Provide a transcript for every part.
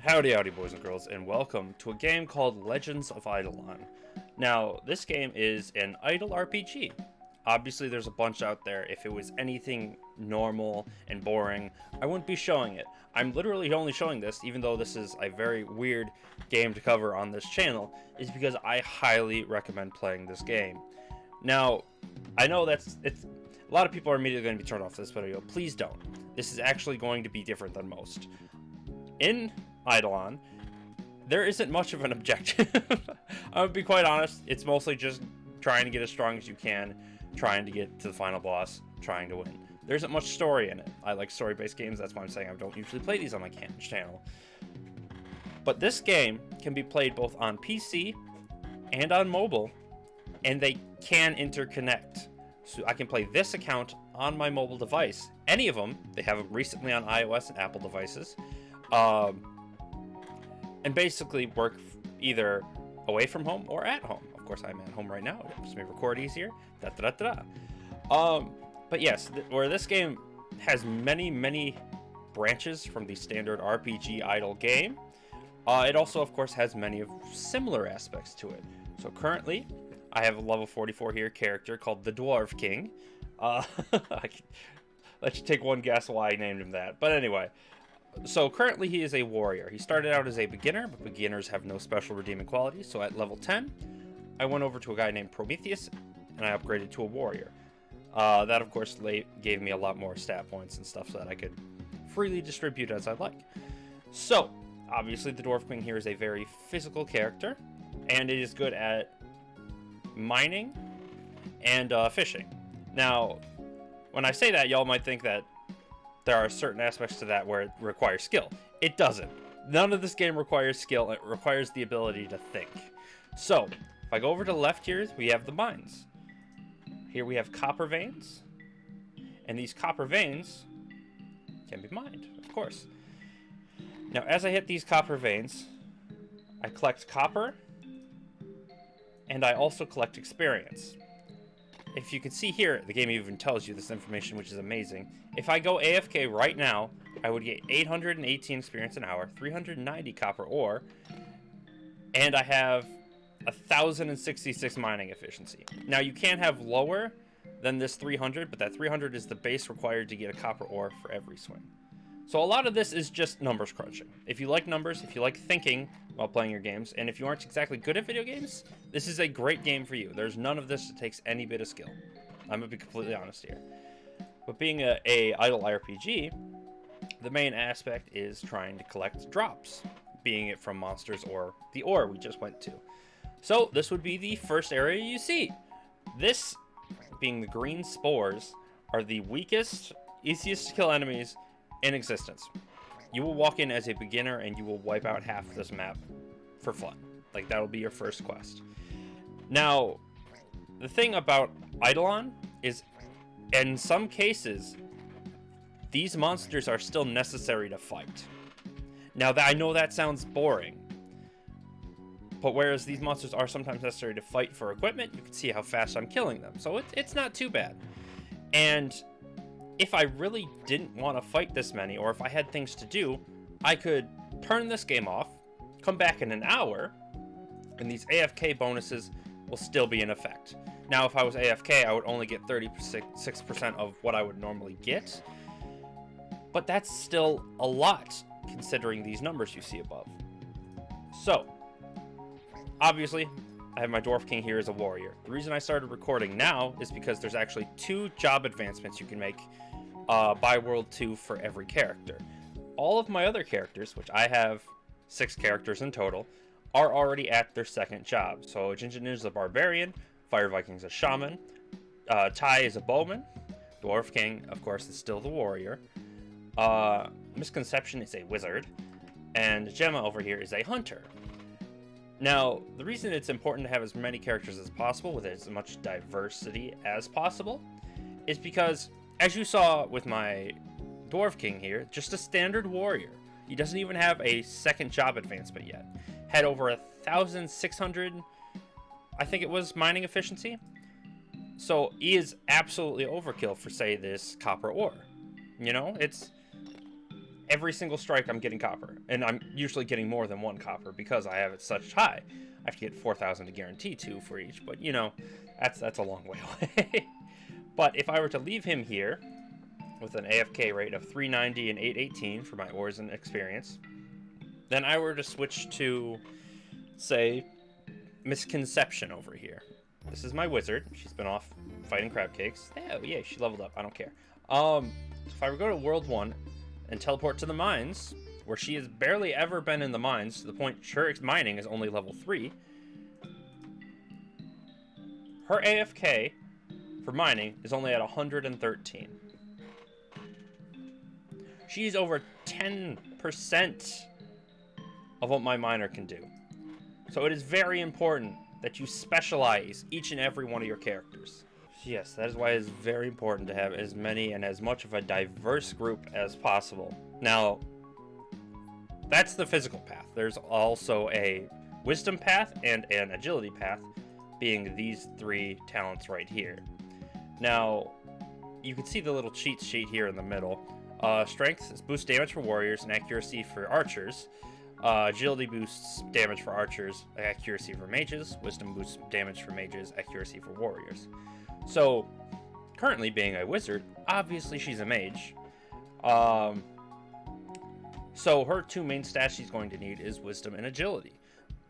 Howdy howdy boys and girls, and welcome to a game called Legends of IdleOn. Now, this game is an idle RPG. Obviously there's a bunch out there. If it was anything normal and boring, I wouldn't be showing it. I'm literally only showing this, even though this is a very weird game to cover on this channel, is because I highly recommend playing this game. Now, I know it's a lot of people are immediately going to be turned off this video. Please don't. This is actually going to be different than most. In IdleOn, there isn't much of an objective. I would be quite honest, it's mostly just trying to get as strong as you can, trying to get to the final boss, trying to win. There isn't much story in it. I like story-based games, that's why I'm saying I don't usually play these on my channel. But this game can be played both on PC and on mobile, and they can interconnect. So I can play this account on my mobile device. Any of them. They have them recently on iOS and Apple devices. And basically work either away from home or at home. Of course, I'm at home right now. It helps me record easier. But yes, where this game has many branches from the standard RPG idle game, it also, of course, has many of similar aspects to it. So currently, I have a level 44 here character called the Dwarf King. I can let you take one guess why I named him that. But anyway. So currently he is a warrior. He started out as a beginner, but beginners have no special redeeming qualities. So at level 10, I went over to a guy named Prometheus, and I upgraded to a warrior. That, of course, gave me a lot more stat points and stuff so that I could freely distribute as I like. So, obviously, the Dwarf King here is a very physical character, and it is good at mining and fishing. Now, when I say that, y'all might think that there are certain aspects to that where it requires skill. It doesn't. None of this game requires skill. It requires the ability to think. So, if I go over to the left here, we have the mines. Here we have copper veins. And these copper veins can be mined, of course. Now, as I hit these copper veins, I collect copper. And I also collect experience. If you can see here, the game even tells you this information, which is amazing. If I go AFK right now, I would get 818 experience an hour, 390 copper ore, and I have 1,066 mining efficiency. Now, you can have lower than this 300, but that 300 is the base required to get a copper ore for every swing. So a lot of this is just numbers crunching. If you like numbers, if you like thinking while playing your games, and if you aren't exactly good at video games, this is a great game for you. There's none of this that takes any bit of skill. I'm going to be completely honest here. But being a idle RPG, the main aspect is trying to collect drops, being it from monsters or the ore we just went to. So this would be the first area you see. This, being the green spores, are the weakest, easiest to kill enemies in existence. You will walk in as a beginner and you will wipe out half of this map for fun. Like, that'll be your first quest. Now, the thing about IdleOn is, in some cases, these monsters are still necessary to fight. Now, I know that sounds boring, but whereas these monsters are sometimes necessary to fight for equipment, you can see how fast I'm killing them. So it's not too bad. And if I really didn't want to fight this many, or if I had things to do, I could turn this game off, come back in an hour, and these AFK bonuses will still be in effect. Now, if I was AFK, I would only get 36% of what I would normally get, but that's still a lot, considering these numbers you see above. So, obviously, I have my Dwarf King here as a warrior. The reason I started recording now is because there's actually 2 job advancements you can make by World 2 for every character. All of my other characters, which I have 6 characters in total, are already at their second job. So Ginja is a barbarian, Fire Viking is a shaman, Ty is a bowman, Dwarf King, of course, is still the warrior, Misconception is a wizard, and Gemma over here is a hunter. Now, the reason it's important to have as many characters as possible with as much diversity as possible is because, as you saw with my Dwarf King here, just a standard warrior. He doesn't even have a second job advancement yet. Had over 1,600, I think it was, mining efficiency. So he is absolutely overkill for, say, this copper ore. You know, every single strike I'm getting copper. And I'm usually getting more than 1 copper because I have it such high. I have to get 4,000 to guarantee 2 for each, but you know, that's a long way away. But if I were to leave him here with an AFK rate of 390 and 818 for my ores and experience, then I were to switch to, say, Misconception over here. This is my wizard. She's been off fighting crab cakes. Oh, yeah, she leveled up. I don't care. So if I were to go to World 1 and teleport to the mines, where she has barely ever been in the mines, to the point her mining is only level 3, her AFK for mining is only at 113. She's over 10% of what my miner can do. So it is very important that you specialize each and every one of your characters. Yes, that is why it is very important to have as many and as much of a diverse group as possible. Now, that's the physical path. There's also a wisdom path and an agility path, being these 3 talents right here. Now, you can see the little cheat sheet here in the middle. Strength is boost damage for warriors and accuracy for archers. Agility boosts damage for archers, accuracy for mages. Wisdom boosts damage for mages, accuracy for warriors. So, currently being a wizard, obviously she's a mage. So her 2 main stats she's going to need is wisdom and agility.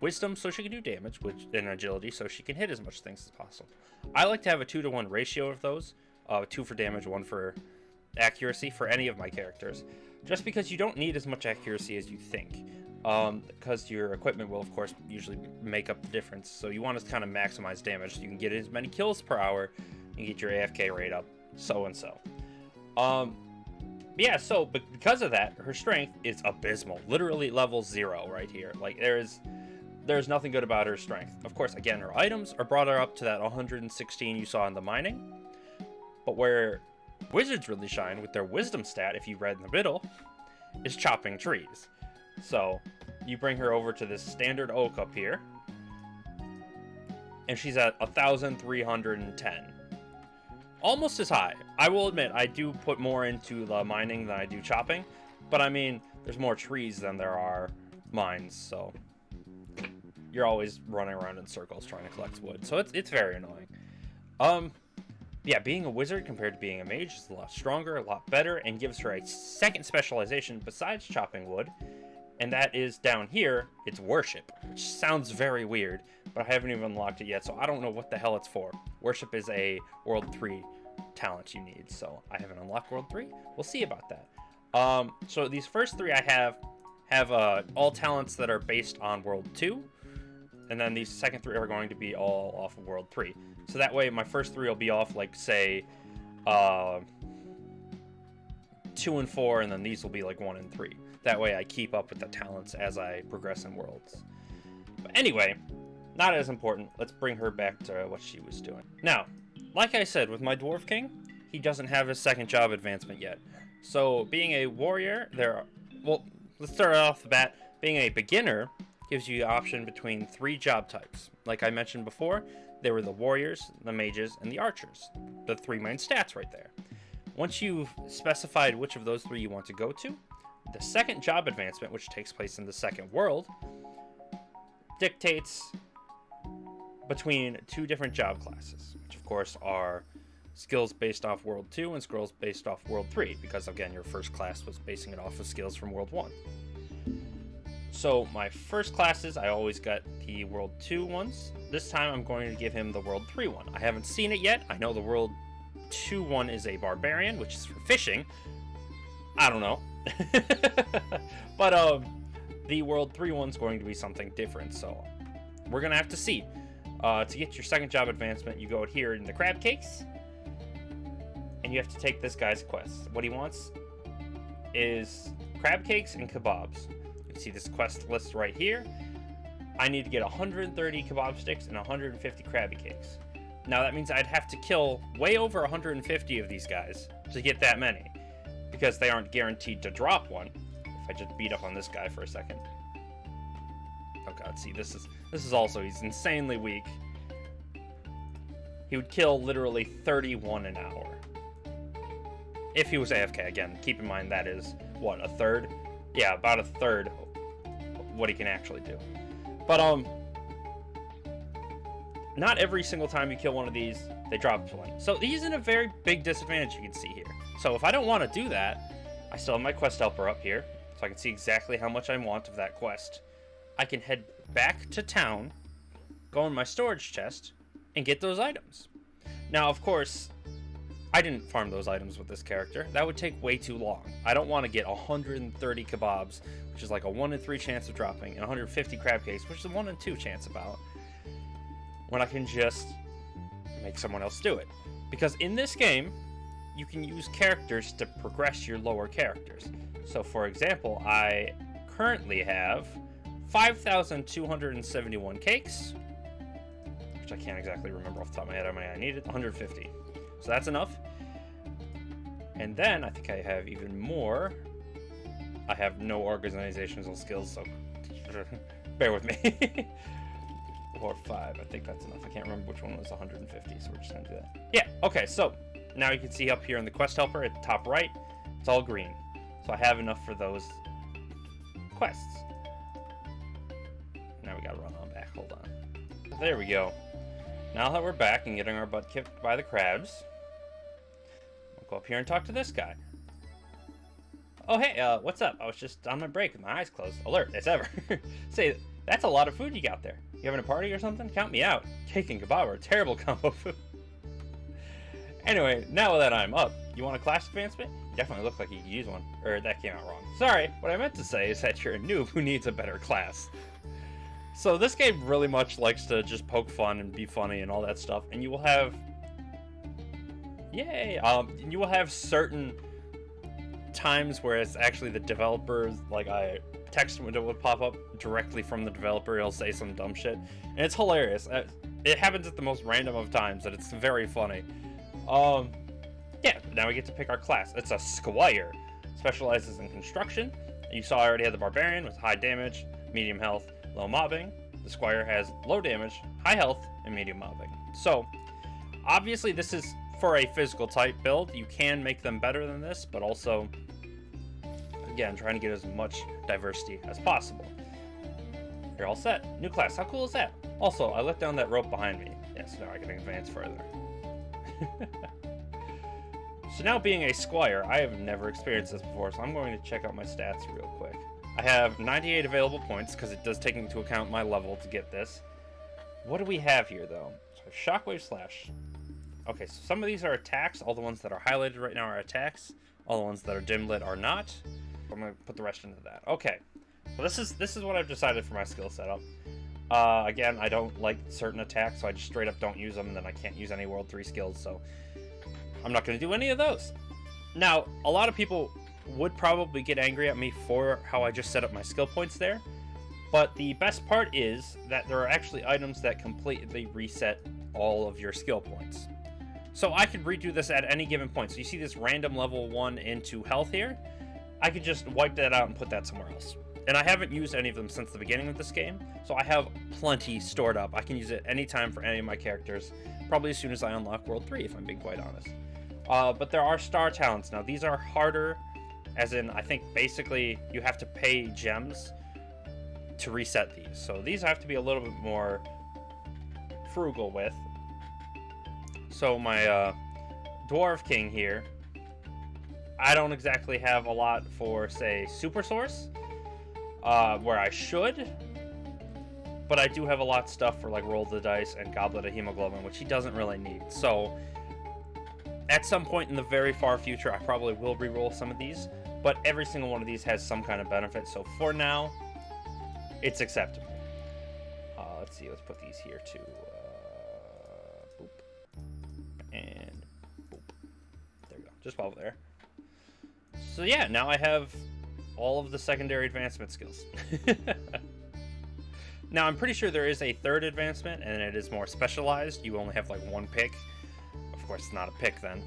Wisdom so she can do damage, and agility so she can hit as much things as possible. I like to have a 2-to-1 ratio of those. 2 for damage, 1 for accuracy for any of my characters. Just because you don't need as much accuracy as you think. Because your equipment will, of course, usually make up the difference. So you want to kind of maximize damage so you can get as many kills per hour and get your AFK rate up, so and so. Yeah, so but because of that, her strength is abysmal. Literally level 0 right here. Like, there's nothing good about her strength. Of course, again, her items are brought her up to that 116 you saw in the mining. But where wizards really shine with their wisdom stat, if you read in the middle, is chopping trees. So you bring her over to this standard oak up here, and she's at 1,310. Almost as high. I will admit, I do put more into the mining than I do chopping, but I mean, there's more trees than there are mines, so you're always running around in circles trying to collect wood, so it's very annoying. Yeah, being a wizard compared to being a mage is a lot stronger, a lot better, and gives her a second specialization besides chopping wood, and that is down here, it's worship, which sounds very weird, but I haven't even unlocked it yet, so I don't know what the hell it's for. Worship is a World 3 talent you need, so I haven't unlocked World 3. We'll see about that. So these first 3 I have all talents that are based on World 2, and then these second 3 are going to be all off of World 3. So that way my first 3 will be off, like, say, 2 and 4, and then these will be like 1 and 3. That way I keep up with the talents as I progress in worlds. But anyway, not as important. Let's bring her back to what she was doing. Now, like I said, with my Dwarf King, he doesn't have his second job advancement yet. So being a warrior, well, let's start off the bat. Being a beginner gives you the option between 3 job types. Like I mentioned before, there were the warriors, the mages, and the archers. The 3 main stats right there. Once you've specified which of those 3 you want to go to, the second job advancement, which takes place in the second world, dictates between 2 different job classes, which of course are skills based off World 2 and skills based off World 3, because again, your first class was basing it off of skills from World 1. So my first classes, I always got the World 2 ones. This time I'm going to give him the World 3 one. I haven't seen it yet. I know the World 2 one is a barbarian, which is for fishing. I don't know. But the World 3 one's going to be something different, so we're gonna have to see. To get your second job advancement, you go here in the crab cakes, and you have to take this guy's quest. What he wants is crab cakes and kebabs. You can see this quest list right here. I need to get 130 kebab sticks and 150 krabby cakes. Now that means I'd have to kill way over 150 of these guys to get that many, because they aren't guaranteed to drop one. If I just beat up on this guy for a second. Oh god, see, this is also, he's insanely weak. He would kill literally 31 an hour. If he was AFK, again, keep in mind that is what, a third? Yeah, about a third what he can actually do. But not every single time you kill one of these, they drop a point. So he's in a very big disadvantage, you can see here. So if I don't want to do that, I still have my quest helper up here, so I can see exactly how much I want of that quest. I can head back to town, go in my storage chest, and get those items. Now, of course, I didn't farm those items with this character. That would take way too long. I don't want to get 130 kebabs, which is like a 1 in 3 chance of dropping, and 150 crab cakes, which is a 1 in 2 chance about, when I can just make someone else do it. Because in this game, you can use characters to progress your lower characters. So for example, I currently have 5,271 cakes, which I can't exactly remember off the top of my head how many I needed, 150. So that's enough. And then I think I have even more. I have no organizational skills, so bear with me. Or 5, I think that's enough. I can't remember which one was 150, so we're just gonna do that. Yeah, okay, so now you can see up here in the quest helper at the top right, it's all green. So I have enough for those quests. Now we gotta run on back, hold on. There we go. Now that we're back and getting our butt kicked by the crabs, we'll go up here and talk to this guy. Oh, hey, what's up? I was just on my break with my eyes closed. Alert, as ever. Say, that's a lot of food you got there. You having a party or something? Count me out. Cake and kebab are a terrible combo food. Anyway, now that I'm up, you want a class advancement? You definitely look like you could use one. Or that came out wrong. Sorry, what I meant to say is that you're a noob who needs a better class. So this game really much likes to just poke fun and be funny and all that stuff. And you will have... Yay! You will have certain times where it's actually the developers, like a text window would pop up directly from the developer. He'll say some dumb shit. And it's hilarious. It happens at the most random of times, and it's very funny. Yeah, now we get to pick our class. It's a squire. Specializes in construction. You saw I already had the barbarian with high damage, medium health, low mobbing. The squire has low damage, high health, and medium mobbing. So, obviously this is for a physical type build. You can make them better than this, but also, again, trying to get as much diversity as possible. You're all set. New class. How cool is that? Also, I let down that rope behind me. Yes, now I can advance further. So now being a squire, I have never experienced this before, so I'm going to check out my stats real quick. I have 98 available points, because it does take into account my level to get this. What do we have here, though? So Shockwave Slash. Okay, so some of these are attacks. All the ones that are highlighted right now are attacks. All the ones that are dim lit are not. I'm going to put the rest into that. Okay, so this is what I've decided for my skill setup. Again, I don't like certain attacks, so I just straight up don't use them, and then I can't use any World 3 skills, so I'm not going to do any of those. Now, a lot of people would probably get angry at me for how I just set up my skill points there, but the best part is that there are actually items that completely reset all of your skill points. So I could redo this at any given point. So you see this random level 1 into health here? I could just wipe that out and put that somewhere else. And I haven't used any of them since the beginning of this game, so I have plenty stored up. I can use it anytime for any of my characters, probably as soon as I unlock World 3, if I'm being quite honest. But there are star talents. Now, these are harder, as in, I think, basically, you have to pay gems to reset these. So these I have to be a little bit more frugal with. So my Dwarf King here, I don't exactly have a lot for, say, Super Source, where I should, but I do have a lot of stuff for, like, Roll the Dice and Goblet of Hemoglobin, which he doesn't really need. So at some point in the very far future, I probably will re-roll some of these, but every single one of these has some kind of benefit, so for now, it's acceptable. Let's see, let's put these here too. Boop. And boop. There we go, just while we're there. So yeah, now I have all of the secondary advancement skills. Now, I'm pretty sure there is a third advancement, and it is more specialized. You only have, like, one pick. Of course, it's not a pick then.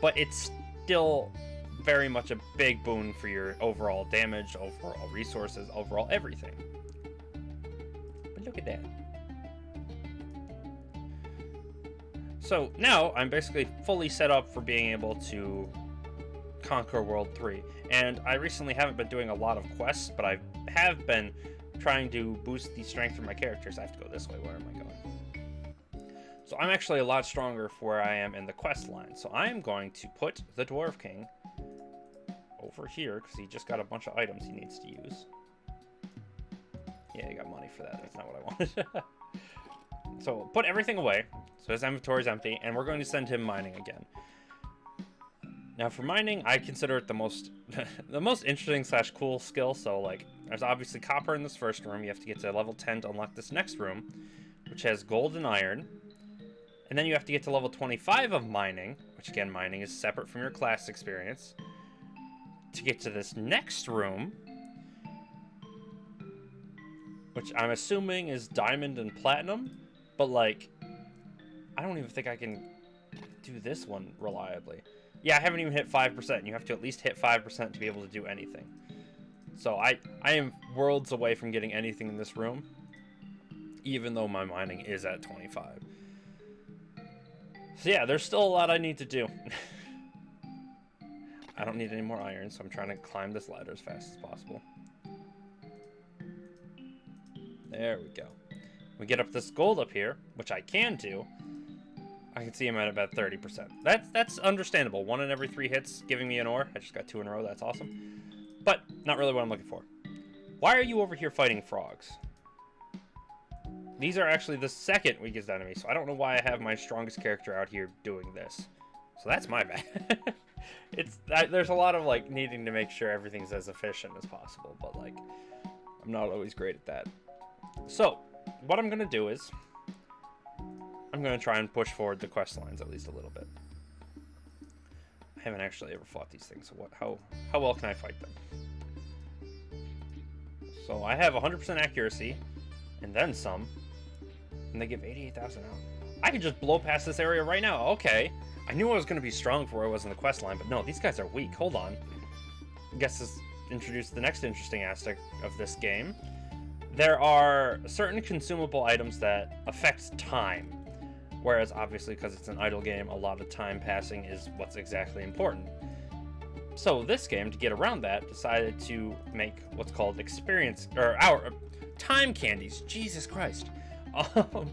But it's still very much a big boon for your overall damage, overall resources, overall everything. But look at that. So now I'm basically fully set up for being able to Conquer World 3. And I recently haven't been doing a lot of quests, but I have been trying to boost the strength for my characters. I have to go this way. Where am I going? So I'm actually a lot stronger for where I am in the quest line. So I'm going to put the Dwarf King over here, because he just got a bunch of items he needs to use. Yeah, he got money for that. That's not what I wanted. So put everything away, so his inventory is empty, and we're going to send him mining again. Now for mining, I consider it the most the most interesting / cool skill. So like, there's obviously copper in this first room. You have to get to level 10 to unlock this next room, which has gold and iron. And then you have to get to level 25 of mining, which again, mining is separate from your class experience, to get to this next room, which I'm assuming is diamond and platinum. But, like, I don't even think I can do this one reliably. Yeah, I haven't even hit 5%. You have to at least hit 5% to be able to do anything. So I am worlds away from getting anything in this room, even though my mining is at 25. So yeah, there's still a lot I need to do. I don't need any more iron, so I'm trying to climb this ladder as fast as possible. There we go. We get up this gold up here, which I can do. I can see him at about 30%. That's understandable. 1 in every 3 hits giving me an ore. I just got 2 in a row. That's awesome. But not really what I'm looking for. Why are you over here fighting frogs? These are actually the second weakest enemy, so I don't know why I have my strongest character out here doing this. So that's my bad. There's a lot of like needing to make sure everything's as efficient as possible, but like I'm not always great at that. So what I'm gonna do is I'm gonna try and push forward the quest lines at least a little bit. I haven't actually ever fought these things, so how well can I fight them? So I have 100% accuracy, and then some, and they give 88,000 out. I could just blow past this area right now. Okay, I knew I was gonna be strong for where I was in the quest line, but no, these guys are weak. Hold on. I guess this introduced the next interesting aspect of this game. There are certain consumable items that affect time, whereas obviously because it's an idle game, a lot of time passing is what's exactly important. So this game, to get around that, decided to make what's called time candies. Jesus Christ. So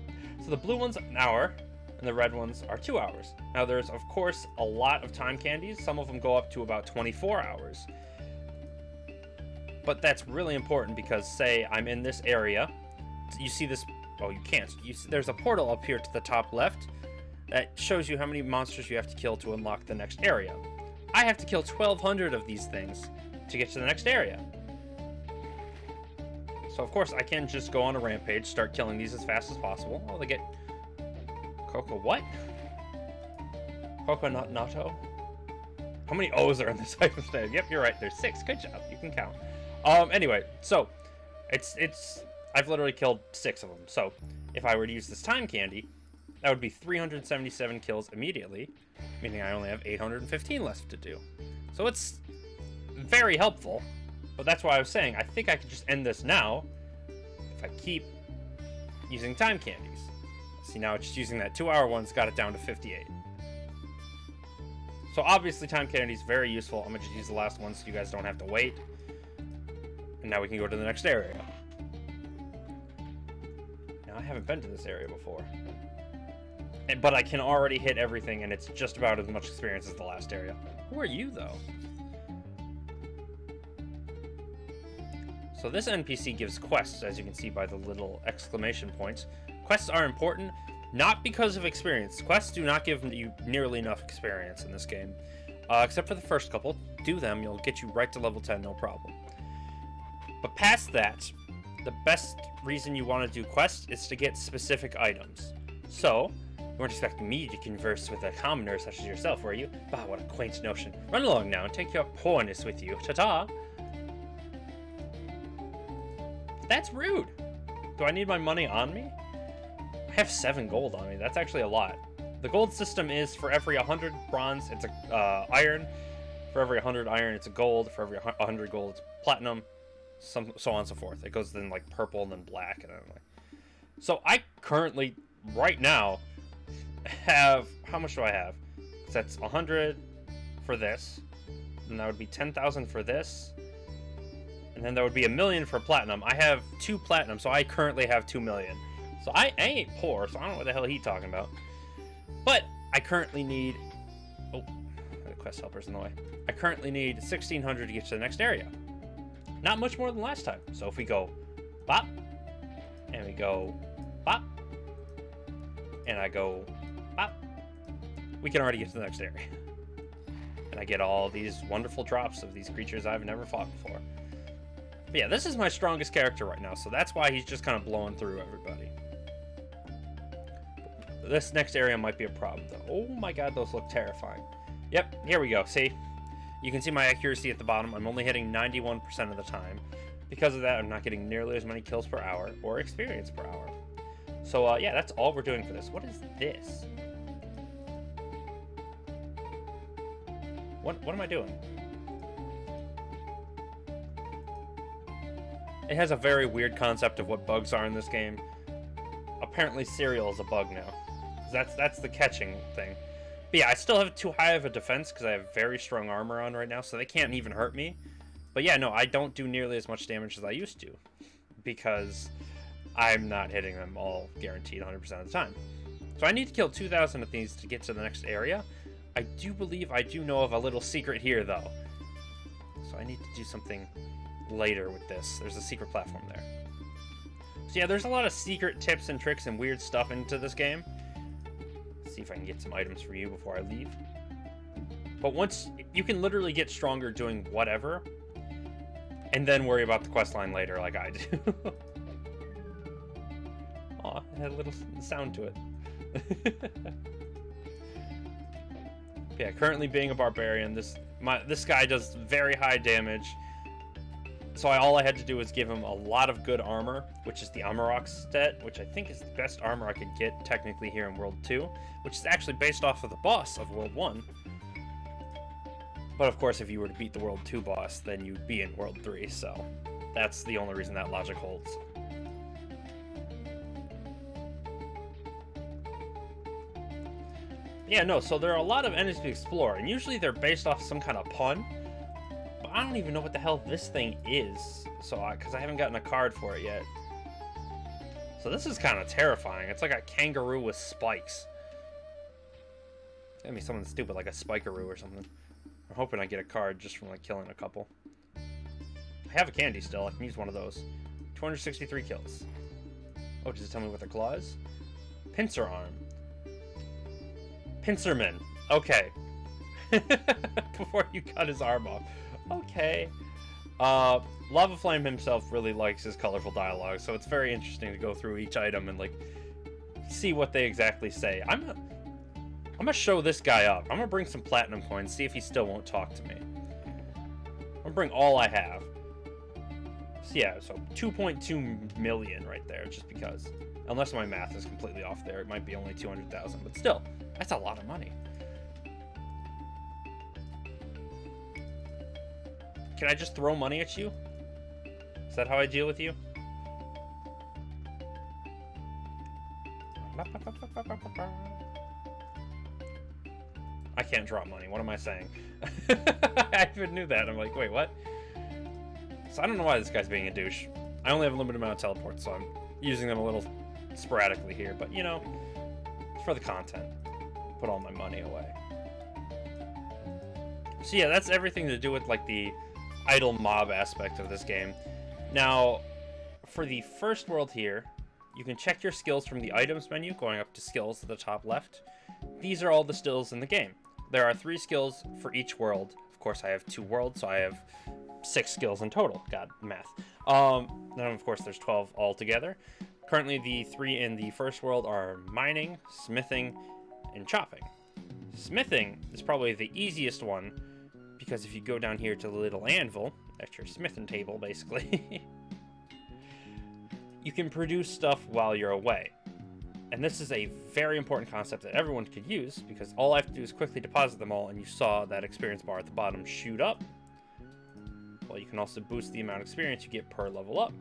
the blue one's an hour, and the red ones are 2 hours. Now there's of course a lot of time candies. Some of them go up to about 24 hours. But that's really important because, say, I'm in this area. You see this... Oh, you can't. There's a portal up here to the top left that shows you how many monsters you have to kill to unlock the next area. I have to kill 1,200 of these things to get to the next area. So, of course, I can just go on a rampage, start killing these as fast as possible. Oh, they get... Coco what? Coconut natto? How many O's are in this item stand? Yep, you're right. There's 6. Good job. You can count. Anyway, so I've literally killed 6 of them. So if I were to use this time candy, that would be 377 kills immediately, meaning I only have 815 left to do. So it's very helpful, but that's why I was saying I think I could just end this now if I keep using time candies. See, now it's just using that 2-hour one's got it down to 58. So obviously time candy is very useful. I'm gonna just use the last one so you guys don't have to wait. And now we can go to the next area. Now I haven't been to this area before. But I can already hit everything and it's just about as much experience as the last area. Who are you though? So this NPC gives quests, as you can see by the little exclamation points. Quests are important, not because of experience. Quests do not give you nearly enough experience in this game. Except for the first couple. Do them, you'll get you right to level 10, no problem. But past that, the best reason you want to do quests is to get specific items. So, you weren't expecting me to converse with a commoner such as yourself, were you? Bah, what a quaint notion. Run along now and take your poorness with you. Ta-ta! That's rude! Do I need my money on me? I have 7 gold on me. That's actually a lot. The gold system is for every 100 bronze, it's a iron. For every 100 iron, it's a gold. For every 100 gold, it's platinum. So on and so forth. It goes then like purple and then black and then like. So I currently, right now, have, how much do I have? So that's 100 for this, and that would be 10,000 for this. And then there would be 1,000,000 for platinum. I have 2 platinum, so I currently have 2 million. So I ain't poor, so I don't know what the hell he's talking about. But I currently need... Oh, the quest helper's in the way. I currently need 1,600 to get to the next area. Not much more than last time. So if we go bop, and we go bop, and I go bop, we can already get to the next area. And I get all these wonderful drops of these creatures I've never fought before. But yeah, this is my strongest character right now, so that's why he's just kind of blowing through everybody. This next area might be a problem, though. Oh my god, those look terrifying. Yep, here we go. See? You can see my accuracy at the bottom. I'm only hitting 91% of the time. Because of that, I'm not getting nearly as many kills per hour or experience per hour. So, yeah, that's all we're doing for this. What is this? What am I doing? It has a very weird concept of what bugs are in this game. Apparently cereal is a bug now. That's the catching thing. But yeah, I still have too high of a defense because I have very strong armor on right now, so they can't even hurt me. But yeah, no, I don't do nearly as much damage as I used to. Because I'm not hitting them all guaranteed 100% of the time. So I need to kill 2,000 of these to get to the next area. I do believe I do know of a little secret here, though. So I need to do something later with this. There's a secret platform there. So yeah, there's a lot of secret tips and tricks and weird stuff into this game. Let's see if I can get some items for you before I leave. But once you can literally get stronger doing whatever, and then worry about the quest line later, like I do. Aw, it had a little sound to it. Yeah, currently being a barbarian, this guy does very high damage. So all I had to do was give him a lot of good armor, which is the Amarok stat, which I think is the best armor I could get technically here in World 2, which is actually based off of the boss of World 1. But of course, if you were to beat the World 2 boss, then you'd be in World 3, so that's the only reason that logic holds. Yeah, no, so there are a lot of enemies to explore, and usually they're based off some kind of pun. But I don't even know what the hell this thing is, because I haven't gotten a card for it yet. So this is kind of terrifying. It's like a kangaroo with spikes. It's gonna be something stupid, like a spikaroo or something. I'm hoping I get a card just from like killing a couple. I have a candy still. I can use one of those. 263 kills. Oh, does it tell me what the claw is? Pincer arm. Pincerman. Okay. Before you cut his arm off. Okay. Lava Flame himself really likes his colorful dialogue, so it's very interesting to go through each item and like see what they exactly say. I'm gonna show this guy up. I'm gonna bring some platinum coins, see if he still won't talk to me. I'm gonna bring all I have. So yeah, so 2.2 million right there, just because. Unless my math is completely off there, it might be only 200,000, but still, that's a lot of money. Can I just throw money at you? Is that how I deal with you? I can't drop money. What am I saying? I even knew that. I'm like, wait, what? So I don't know why this guy's being a douche. I only have a limited amount of teleports, so I'm using them a little sporadically here. But, you know, it's for the content. Put all my money away. So yeah, that's everything to do with, like, the idle mob aspect of this game. Now, for the first world here, you can check your skills from the items menu, going up to skills at the top left. These are all the skills in the game. There are 3 skills for each world. Of course, I have 2 worlds, so I have 6 skills in total. God, math. Then, of course, there's 12 altogether. Currently, the 3 in the first world are mining, smithing, and chopping. Smithing is probably the easiest one, because if you go down here to the little anvil, that's your smithing table, basically, you can produce stuff while you're away. And this is a very important concept that everyone could use, because all I have to do is quickly deposit them all, and you saw that experience bar at the bottom shoot up. Well, you can also boost the amount of experience you get per level up.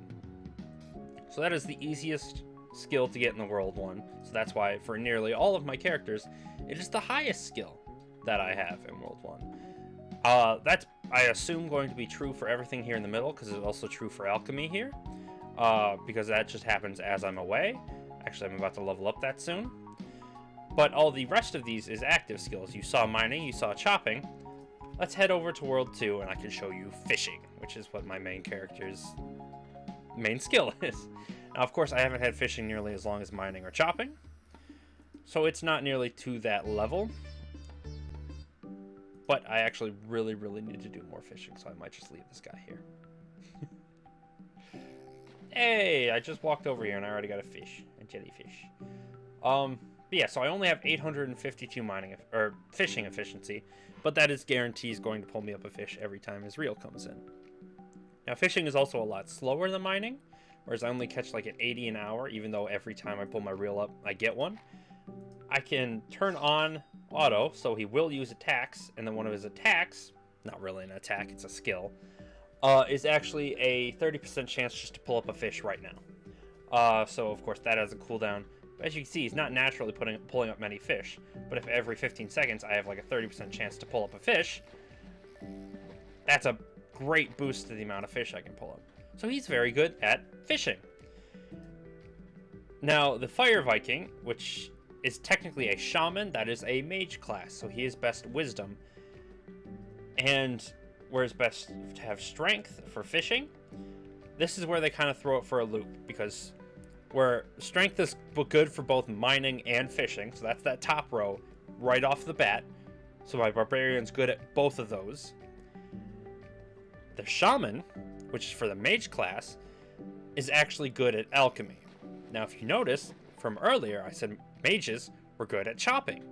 So that is the easiest skill to get in the World 1. So that's why, for nearly all of my characters, it is the highest skill that I have in World 1. That's I assume going to be true for everything here in the middle, because it's also true for alchemy here, because that just happens as I'm away. Actually, I'm about to level up that soon. But all the rest of these is active skills. You saw mining, you saw chopping. Let's head over to World 2, and I can show you fishing, which is what my main character's main skill is. Now, of course, I haven't had fishing nearly as long as mining or chopping, so it's not nearly to that level. But I actually really need to do more fishing, so I might just leave this guy here. Hey, I just walked over here and I already got a fish, a jellyfish. But yeah, so I only have 852 fishing efficiency, but that is guarantees going to pull me up a fish every time his reel comes in. Now, fishing is also a lot slower than mining, whereas I only catch like at 80 an hour, even though every time I pull my reel up, I get one. I can turn on auto, so he will use attacks, and then one of his attacks, not really an attack, it's a skill, is actually a 30% chance just to pull up a fish right now. So of course that has a cooldown. But as you can see, he's not naturally pulling up many fish, but if every 15 seconds I have like a 30% chance to pull up a fish, that's a great boost to the amount of fish I can pull up. So he's very good at fishing. Now, the Fire Viking, which is technically a Shaman, that is a mage class, so he is best wisdom. And whereas best to have strength for fishing, this is where they kind of throw it for a loop, because where strength is good for both mining and fishing, so that's that top row right off the bat, so my barbarian's good at both of those. The Shaman, which is for the mage class, is actually good at alchemy. Now, if you notice from earlier, I said mages were good at chopping.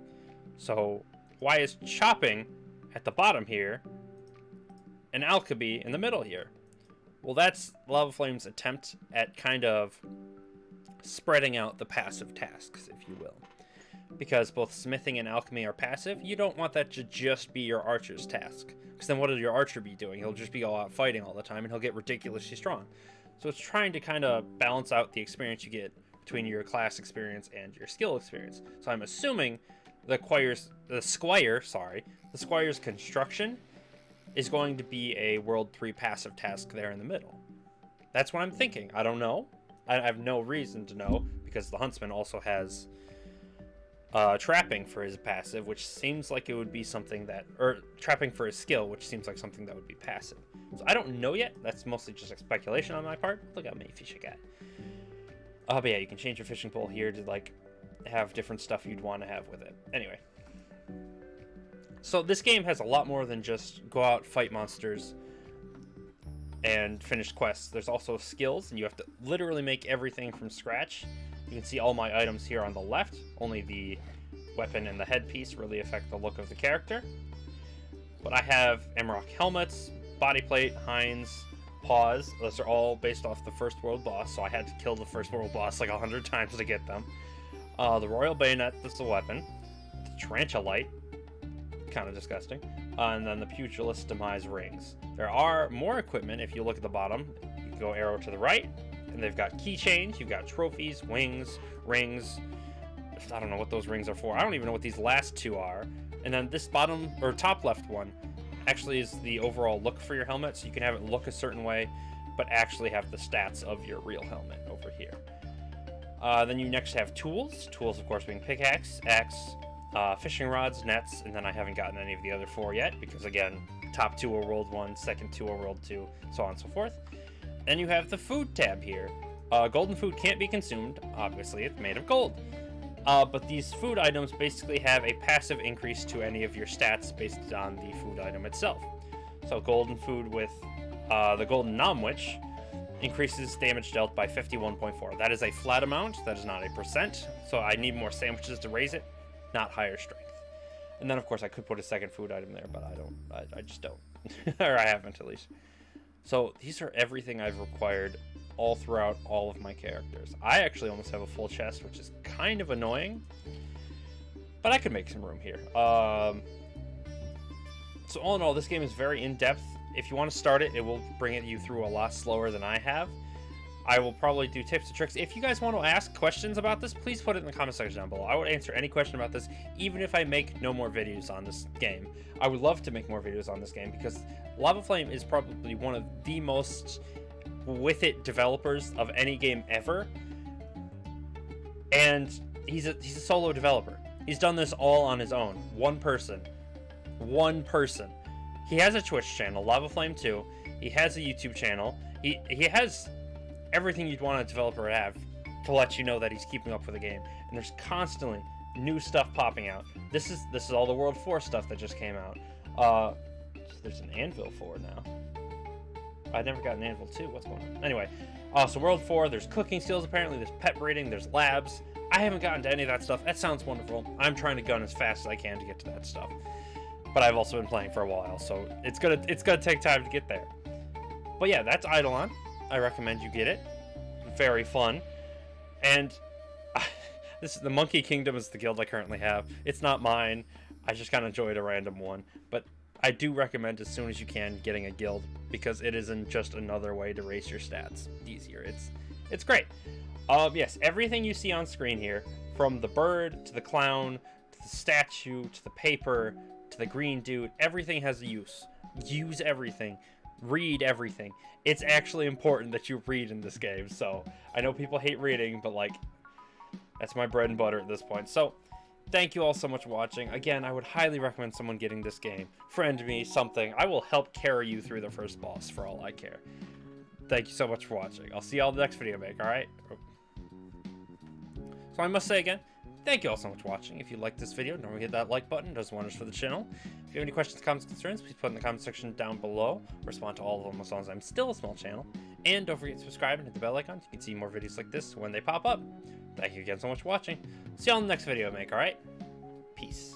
So why is chopping at the bottom here and alchemy in the middle here? Well, that's Lava Flame's attempt at kind of spreading out the passive tasks, if you will. Because both smithing and alchemy are passive, you don't want that to just be your archer's task. Because then what will your archer be doing? He'll just be all out fighting all the time, and he'll get ridiculously strong. So it's trying to kind of balance out the experience you get between your class experience and your skill experience. So I'm assuming the Squire's construction is going to be a World 3 passive task there in the middle. That's what I'm thinking. I don't know. I have no reason to know, because the Huntsman also has trapping for his passive, which seems like it would be something that, or trapping for his skill, which seems like something that would be passive. So I don't know yet. That's mostly just a speculation on my part. Look how many fish I got. But yeah, you can change your fishing pole here to like have different stuff you'd want to have with it. Anyway, so this game has a lot more than just go out, fight monsters, and finish quests. There's also skills, and you have to literally make everything from scratch. You can see all my items here on the left. Only the weapon and the headpiece really affect the look of the character. But I have Emerald helmets, body plate, hinds, paws. Those are all based off the first world boss, so I had to kill the first world boss like 100 times to get them. The royal bayonet, that's the weapon. The tarantulite, kind of disgusting. And then the pugilist demise rings. There are more equipment if you look at the bottom. You can go arrow to the right, and they've got keychains, you've got trophies, wings, rings. I don't know what those rings are for. I don't even know what these last two are. And then this bottom or top left one actually is the overall look for your helmet, so you can have it look a certain way, but actually have the stats of your real helmet over here. Then you next have tools. Tools, of course, being pickaxe, axe, fishing rods, nets, and then I haven't gotten any of the other four yet, because again, top two are World 1, second two are World 2, so on and so forth. Then you have the food tab here. Golden food can't be consumed, obviously, it's made of gold. But these food items basically have a passive increase to any of your stats based on the food item itself. So golden food with the golden Nomwich increases damage dealt by 51.4. That is a flat amount, that is not a percent, so I need more sandwiches to raise it, not higher strength. And then of course I could put a second food item there, but I just don't. Or I haven't, at least. So these are everything I've required all throughout all of my characters. I actually almost have a full chest, which is kind of annoying, but I could make some room here. So all in all, this game is very in-depth. If you want to start it, it will bring you through a lot slower than I have. I will probably do tips and tricks. If you guys want to ask questions about this, please put it in the comment section down below. I would answer any question about this, even if I make no more videos on this game. I would love to make more videos on this game because Lava Flame is probably one of the most with it developers of any game ever. And he's a solo developer. He's done this all on his own. One person. He has a Twitch channel, Lava Flame 2. He has a YouTube channel. He has everything you'd want a developer to have to let you know that he's keeping up with the game. And there's constantly new stuff popping out. This is all the World 4 stuff that just came out. There's an Anvil 4 now. I never got an Anvil 2. What's going on? Anyway, so World 4, there's cooking skills apparently, there's pet breeding, there's labs. I haven't gotten to any of that stuff. That sounds wonderful. I'm trying to gun as fast as I can to get to that stuff. But I've also been playing for a while, so it's gonna take time to get there. But yeah, that's IdleOn. I recommend you get it. Very fun. And this is the Monkey Kingdom is the guild I currently have. It's not mine. I just kind of enjoyed a random one. But I do recommend as soon as you can getting a guild because it isn't just another way to raise your stats easier. It's great. Yes, everything you see on screen here, from the bird to the clown to the statue to the paper to the green dude, everything has a use. Use everything. Read everything. It's actually important that you read in this game. So I know people hate reading, but like that's my bread and butter at this point. So thank you all so much for watching. Again, I would highly recommend someone getting this game. Friend me, something. I will help carry you through the first boss for all I care. Thank you so much for watching. I'll see y'all in the next video, make, alright? So I must say again, thank you all so much for watching. If you liked this video, don't forget to hit that like button. It does wonders for the channel. If you have any questions, comments, concerns, please put in the comment section down below. I'll respond to all of them as long as I'm still a small channel. And don't forget to subscribe and hit the bell icon. You can see more videos like this when they pop up. Thank you again so much for watching. See y'all in the next video, make, alright? Peace.